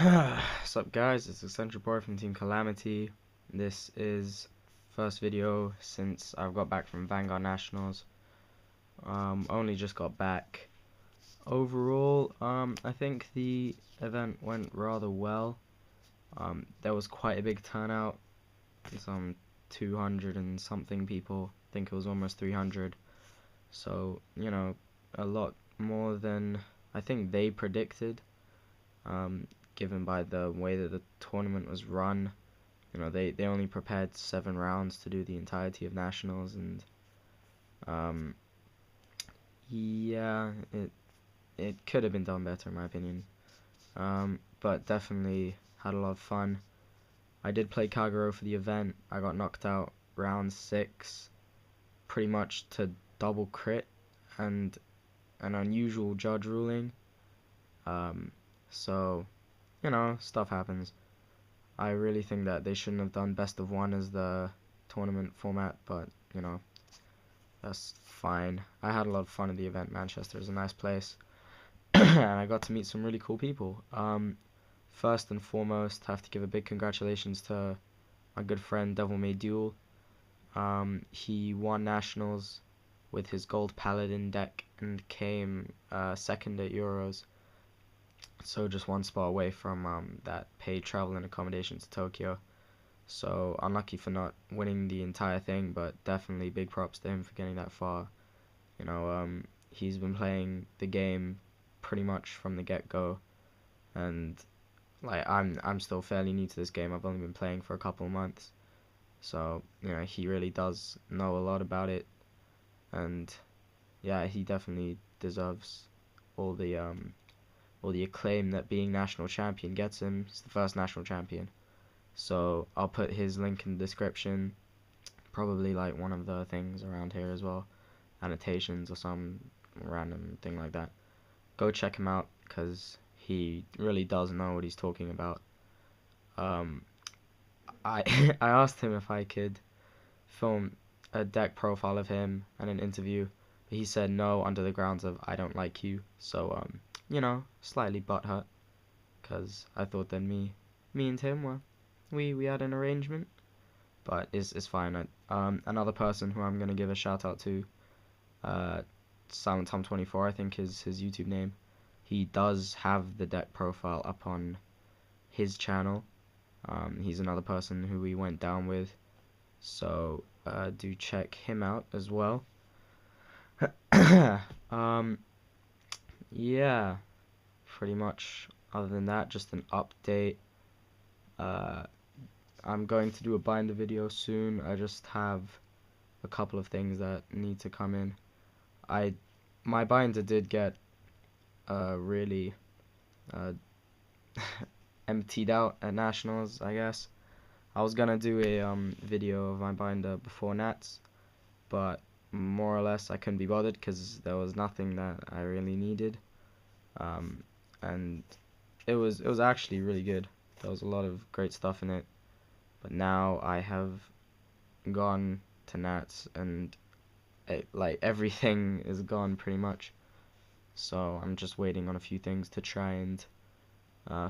What's up, guys? It's Eccentric Boy from TeamCalamity. This is first video since I've got back from Vanguard Nationals. Only just got back. Overall, I think the event went rather well. There was quite a big turnout. Some 200 and something people. I think it was almost 300. So, a lot more than I think they predicted. Given by the way that the tournament was run. They only prepared 7 rounds to do the entirety of nationals, and yeah, it could have been done better in my opinion. But definitely had a lot of fun. I did play Kagero for the event. I got knocked out round 6, pretty much to double crit and an unusual judge ruling. So stuff happens. I really think that they shouldn't have done best of 1 as the tournament format, but that's fine. I had a lot of fun at the event. Manchester is a nice place, and I got to meet some really cool people. First and foremost, have to give a big congratulations to my good friend Devil May Duel. He won nationals with his gold paladin deck and came second at Euros. So just 1 spot away from that paid travel and accommodation to Tokyo. So unlucky for not winning the entire thing, but definitely big props to him for getting that far. He's been playing the game pretty much from the get-go, and like I'm still fairly new to this game. I've only been playing for a couple of months, so he really does know a lot about it, and yeah, he definitely deserves all the acclaim that being national champion gets him. He's the first national champion. So I'll put his link in the description, probably like one of the things around here as well, annotations or some random thing like that. Go check him out, because he really does know what he's talking about. I I asked him if I could film a deck profile of him and an interview, but he said no, under the grounds of I don't like you. So slightly butthurt, because I thought that me and him were we had an arrangement, but it's fine. Another person who I'm gonna give a shout out to, Silent Tom 24, I think is his YouTube name. He does have the deck profile up on his channel. He's another person who we went down with, so do check him out as well. Yeah, pretty much. Other than that, just an update. I'm going to do a binder video soon. I just have a couple of things that need to come in. My binder did get really emptied out at nationals, I guess. I was gonna do a video of my binder before Nats, but more or less I couldn't be bothered because there was nothing that I really needed. And it was actually really good. There was a lot of great stuff in it. But now I have gone to Nats, and like everything is gone pretty much. So I'm just waiting on a few things to try and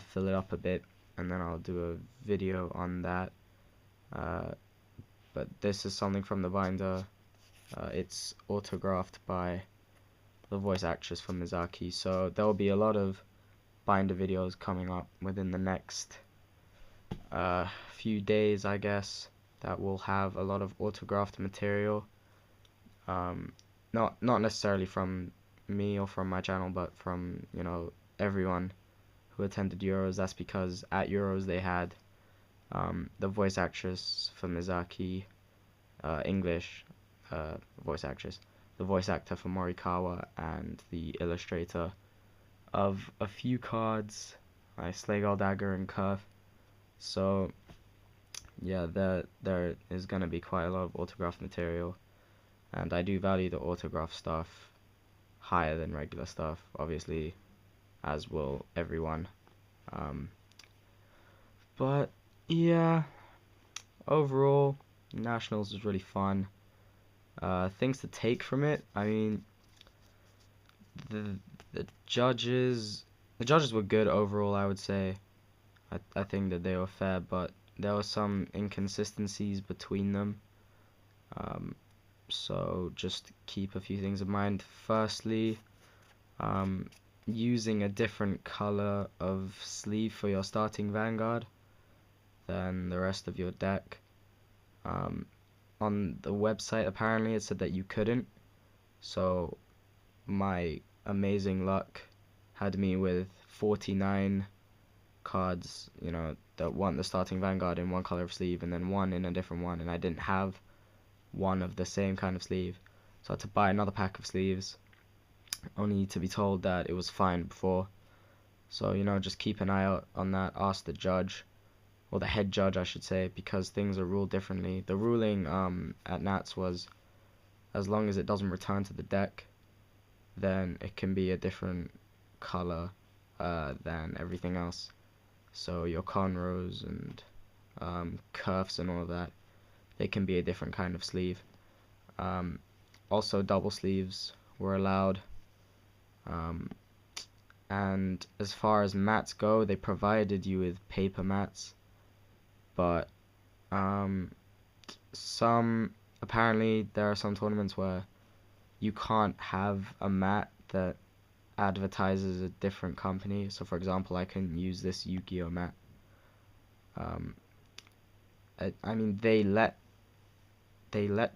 fill it up a bit, and then I'll do a video on that. But this is something from the binder. It's autographed by the voice actress from Mizaki, so there will be a lot of binder videos coming up within the next few days, I guess, that will have a lot of autographed material. Not necessarily from me or from my channel, but from everyone who attended Euros. That's because at Euros they had the voice actress for Mizaki, English voice actress, the voice actor for Morikawa, and the illustrator of a few cards like Slagal Dagger and Curve. So yeah, there is gonna be quite a lot of autographed material, and I do value the autograph stuff higher than regular stuff, obviously, as will everyone. But yeah, overall, nationals was really fun. Things to take from it, I mean, the judges were good overall, I would say. I think that they were fair, but there were some inconsistencies between them. So just keep a few things in mind. Firstly, using a different color of sleeve for your starting Vanguard than the rest of your deck. On the website, apparently it said that you couldn't, so my amazing luck had me with 49 cards, that want the starting Vanguard in one color of sleeve and then one in a different one, and I didn't have one of the same kind of sleeve, so I had to buy another pack of sleeves, only to be told that it was fine before. So, just keep an eye out on that. Ask the judge, or the head judge I should say, because things are ruled differently. The ruling at Nats was, as long as it doesn't return to the deck, then it can be a different color than everything else. So your cornrows and cuffs and all of that, they can be a different kind of sleeve. Also, double sleeves were allowed. And as far as mats go, they provided you with paper mats, but apparently there are some tournaments where you can't have a mat that advertises a different company. So for example, I couldn't use this Yu-Gi-Oh mat. I mean, they let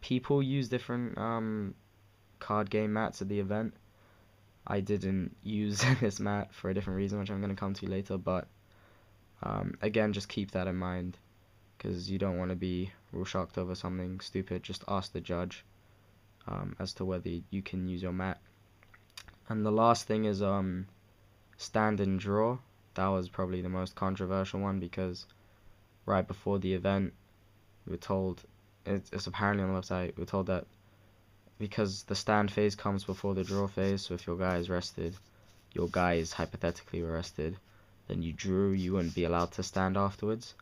people use different card game mats at the event. I didn't use this mat for a different reason, which I'm going to come to later, but again, just keep that in mind, because you don't want to be rule shocked over something stupid. Just ask the judge as to whether you can use your mat. And the last thing is stand and draw. That was probably the most controversial one, because right before the event, we were told, it's apparently on the website, we were told that because the stand phase comes before the draw phase, so if your guy is rested, your guys hypothetically were rested, then you drew, you wouldn't be allowed to stand afterwards.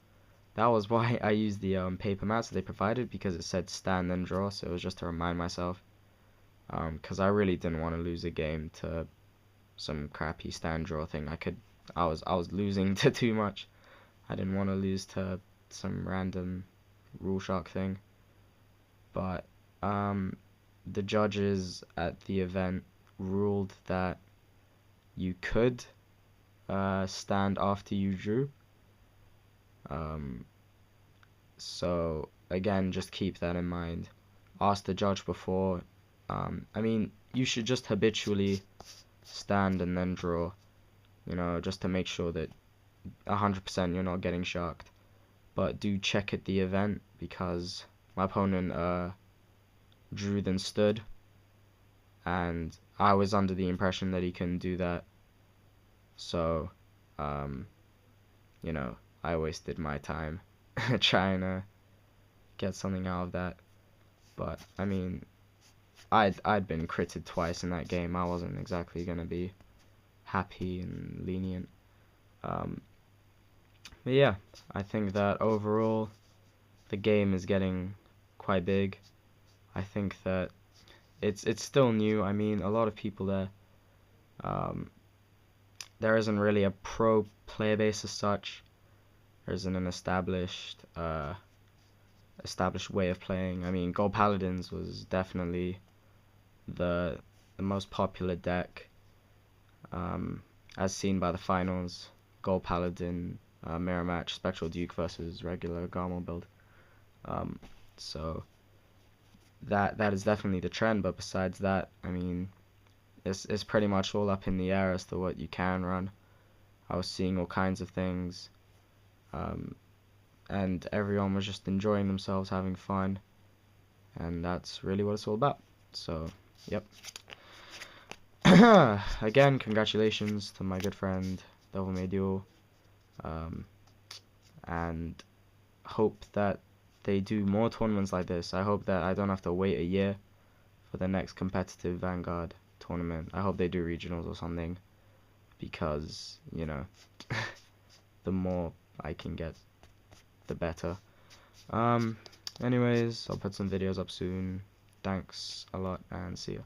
That was why I used the paper mats that they provided, because it said stand then draw, so it was just to remind myself, because I really didn't want to lose a game to some crappy stand draw thing. I was losing to too much. I didn't want to lose to some random rule shock thing. But the judges at the event ruled that you could stand after you drew. So again, just keep that in mind. Ask the judge before. I mean, you should just habitually stand and then draw, just to make sure that 100% you're not getting shocked. But do check at the event, because my opponent drew then stood, and I was under the impression that he couldn't do that. So, I wasted my time trying to get something out of that. But I mean, I'd been critted twice in that game. I wasn't exactly gonna be happy and lenient. But yeah, I think that overall the game is getting quite big. I think that it's still new. I mean, a lot of people there. There isn't really a pro player base as such. There isn't an established way of playing. I mean, Gold Paladins was definitely the most popular deck, as seen by the finals. Gold Paladin mirror match, Spectral Duke versus regular Garmel build. So that is definitely the trend. But besides that, I mean, it's pretty much all up in the air as to what you can run. I was seeing all kinds of things, and everyone was just enjoying themselves, having fun, and that's really what it's all about. So, yep. Again, congratulations to my good friend Devil May Duel, and hope that they do more tournaments like this. I hope that I don't have to wait a year for the next competitive Vanguard tournament. I hope they do regionals or something, because, the more I can get, the better. Anyways, I'll put some videos up soon. Thanks a lot, and see ya.